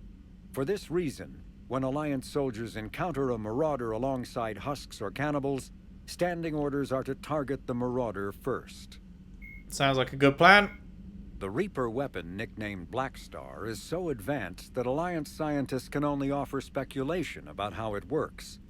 For this reason, when Alliance soldiers encounter a Marauder alongside husks or cannibals, standing orders are to target the Marauder first. Sounds like a good plan. The Reaper weapon, nicknamed Black Star, is so advanced that Alliance scientists can only offer speculation about how it works.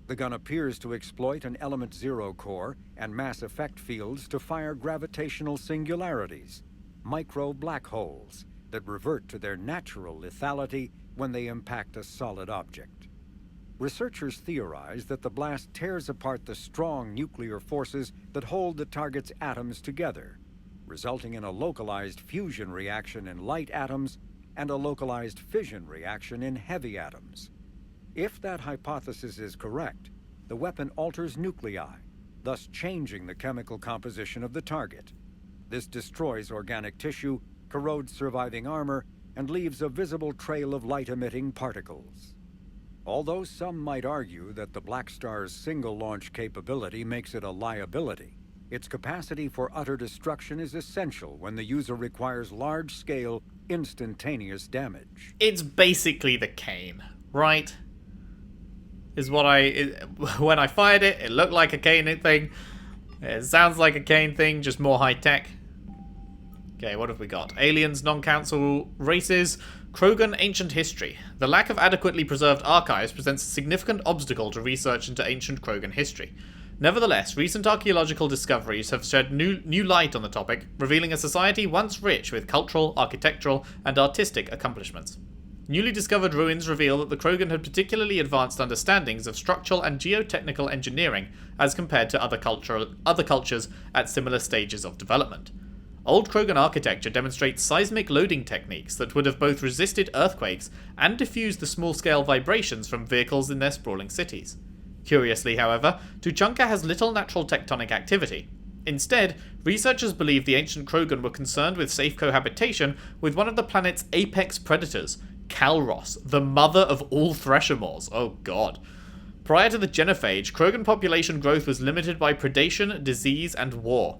The gun appears to exploit an Element Zero core and mass effect fields to fire gravitational singularities, micro black holes, that revert to their natural lethality when they impact a solid object. Researchers theorize that the blast tears apart the strong nuclear forces that hold the target's atoms together, resulting in a localized fusion reaction in light atoms and a localized fission reaction in heavy atoms. If that hypothesis is correct, the weapon alters nuclei, thus changing the chemical composition of the target. This destroys organic tissue, corrodes surviving armor, and leaves a visible trail of light-emitting particles. Although some might argue that the Black Star's single-launch capability makes it a liability, its capacity for utter destruction is essential when the user requires large-scale, instantaneous damage. It's basically the cane, right? Is what when I fired it, it looked like a cane thing. It sounds like a cane thing, just more high-tech. Okay, what have we got? Aliens, non-council races, Krogan ancient history. The lack of adequately preserved archives presents a significant obstacle to research into ancient Krogan history. Nevertheless, recent archaeological discoveries have shed new light on the topic, revealing a society once rich with cultural, architectural, and artistic accomplishments. Newly discovered ruins reveal that the Krogan had particularly advanced understandings of structural and geotechnical engineering as compared to other cultures at similar stages of development. Old Krogan architecture demonstrates seismic loading techniques that would have both resisted earthquakes and diffused the small-scale vibrations from vehicles in their sprawling cities. Curiously, however, Tuchanka has little natural tectonic activity. Instead, researchers believe the ancient Krogan were concerned with safe cohabitation with one of the planet's apex predators, Calros, the mother of all Threshamores. Oh god. Prior to the genophage, Krogan population growth was limited by predation, disease, and war.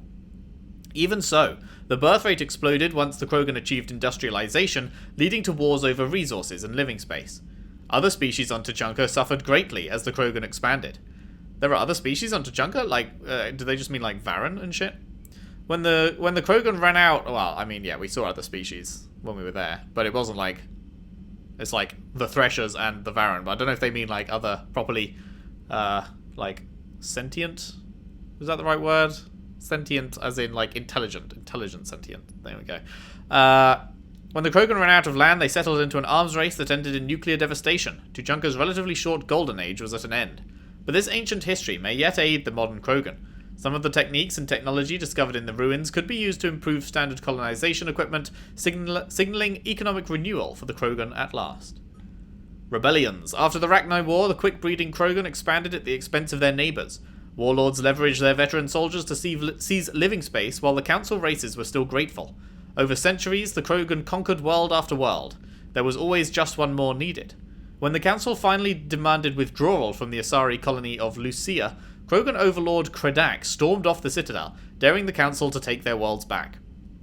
Even so, the birth rate exploded once the Krogan achieved industrialization, leading to wars over resources and living space. Other species on Tuchanka suffered greatly as the Krogan expanded. There are other species on Tuchanka? Like, do they just mean like Varen and shit? When the Krogan ran out, well, I mean, yeah, we saw other species when we were there, but it wasn't like, it's like the Threshers and the Varen, but I don't know if they mean like other properly, like sentient? Is that the right word? Sentient as in like intelligent sentient. There we go. When the Krogan ran out of land, they settled into an arms race that ended in nuclear devastation. Tuchanka's relatively short golden age was at an end. But this ancient history may yet aid the modern Krogan. Some of the techniques and technology discovered in the ruins could be used to improve standard colonization equipment, signaling economic renewal for the Krogan at last. Rebellions. After the Rachni War, the quick-breeding Krogan expanded at the expense of their neighbours. Warlords leveraged their veteran soldiers to seize living space, while the council races were still grateful. Over centuries, the Krogan conquered world after world. There was always just one more needed. When the council finally demanded withdrawal from the Asari colony of Lucia, Krogan overlord Kredak stormed off the citadel, daring the council to take their worlds back.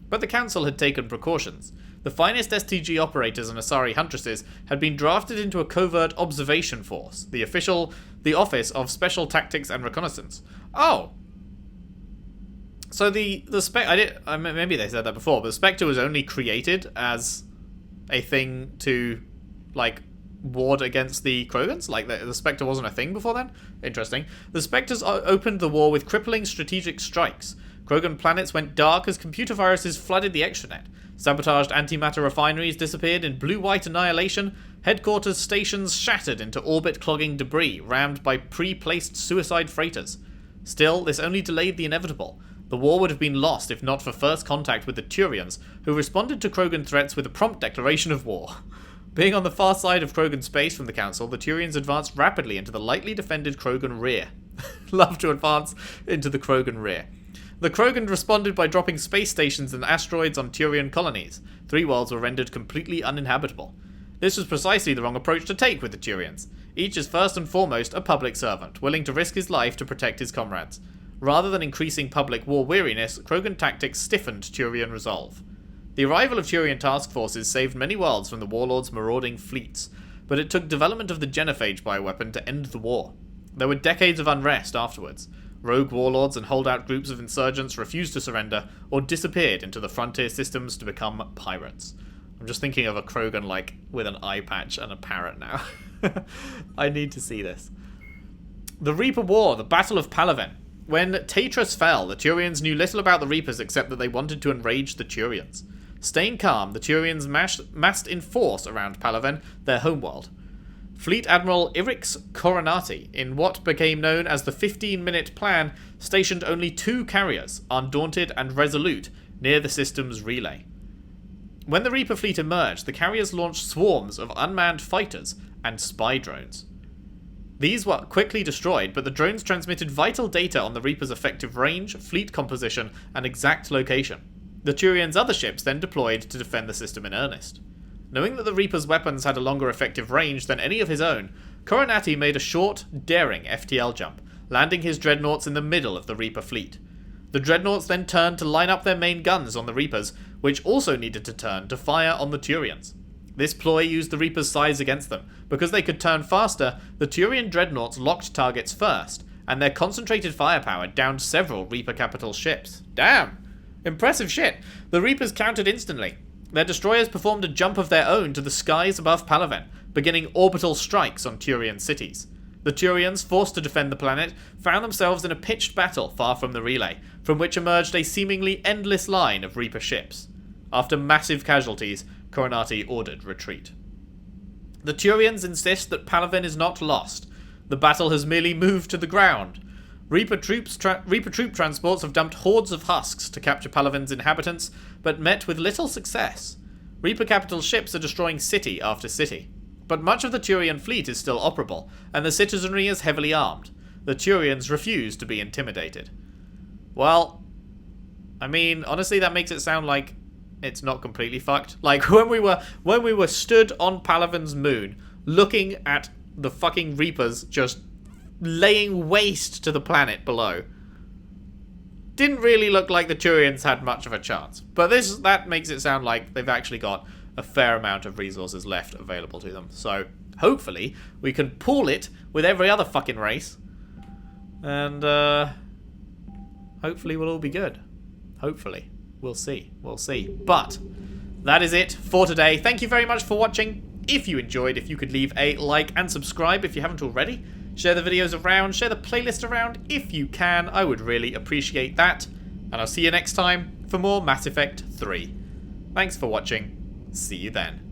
But the council had taken precautions. The finest STG operators and Asari huntresses had been drafted into a covert observation force, the Office of Special Tactics and Reconnaissance. Oh! So maybe they said that before, but the Spectre was only created as a thing to, like, ward against the Krogans? Like, the Spectre wasn't a thing before then? Interesting. The Spectres opened the war with crippling strategic strikes. Krogan planets went dark as computer viruses flooded the extranet. Sabotaged antimatter refineries disappeared in blue-white annihilation. Headquarters stations shattered into orbit-clogging debris rammed by pre-placed suicide freighters. Still, this only delayed the inevitable. The war would have been lost if not for first contact with the Turians, who responded to Krogan threats with a prompt declaration of war. Being on the far side of Krogan space from the Council, the Turians advanced rapidly into the lightly defended Krogan rear. Love to advance into the Krogan rear. The Krogan responded by dropping space stations and asteroids on Turian colonies. 3 worlds were rendered completely uninhabitable. This was precisely the wrong approach to take with the Turians. Each is first and foremost a public servant, willing to risk his life to protect his comrades. Rather than increasing public war weariness, Krogan tactics stiffened Turian resolve. The arrival of Turian task forces saved many worlds from the Warlord's marauding fleets, but it took development of the Genophage bioweapon to end the war. There were decades of unrest afterwards. Rogue warlords and holdout groups of insurgents refused to surrender or disappeared into the frontier systems to become pirates. I'm just thinking of a Krogan like with an eye patch and a parrot now. I need to see this. The Reaper War, the Battle of Palaven. When Tatras fell, the Turians knew little about the Reapers except that they wanted to enrage the Turians. Staying calm, the Turians massed in force around Palaven, their homeworld. Fleet Admiral Irix Coronati, in what became known as the 15-minute plan, stationed only 2 carriers, Undaunted and Resolute, near the system's relay. When the Reaper fleet emerged, the carriers launched swarms of unmanned fighters and spy drones. These were quickly destroyed, but the drones transmitted vital data on the Reaper's effective range, fleet composition, and exact location. The Turians' other ships then deployed to defend the system in earnest. Knowing that the Reaper's weapons had a longer effective range than any of his own, Coronati made a short, daring FTL jump, landing his dreadnoughts in the middle of the Reaper fleet. The dreadnoughts then turned to line up their main guns on the Reapers, which also needed to turn to fire on the Turians. This ploy used the Reaper's size against them. Because they could turn faster, the Turian dreadnoughts locked targets first, and their concentrated firepower downed several Reaper capital ships. Damn! Impressive shit! The Reapers countered instantly. Their destroyers performed a jump of their own to the skies above Palaven, beginning orbital strikes on Turian cities. The Turians, forced to defend the planet, found themselves in a pitched battle far from the relay, from which emerged a seemingly endless line of Reaper ships. After massive casualties, Coronati ordered retreat. The Turians insist that Palaven is not lost. The battle has merely moved to the ground. Reaper troop transports have dumped hordes of husks to capture Palaven's inhabitants, but met with little success. Reaper capital ships are destroying city after city. But much of the Turian fleet is still operable, and the citizenry is heavily armed. The Turians refuse to be intimidated. Well, I mean, honestly, that makes it sound like it's not completely fucked. Like, when we were stood on Palaven's moon, looking at the fucking Reapers just laying waste to the planet below, didn't really look like the Turians had much of a chance. But that makes it sound like they've actually got a fair amount of resources left available to them. So, hopefully, we can pool it with every other fucking race. And hopefully we'll all be good. Hopefully. We'll see. We'll see. But that is it for today. Thank you very much for watching. If you enjoyed, if you could leave a like and subscribe if you haven't already. Share the videos around, share the playlist around if you can. I would really appreciate that. And I'll see you next time for more Mass Effect 3. Thanks for watching. See you then.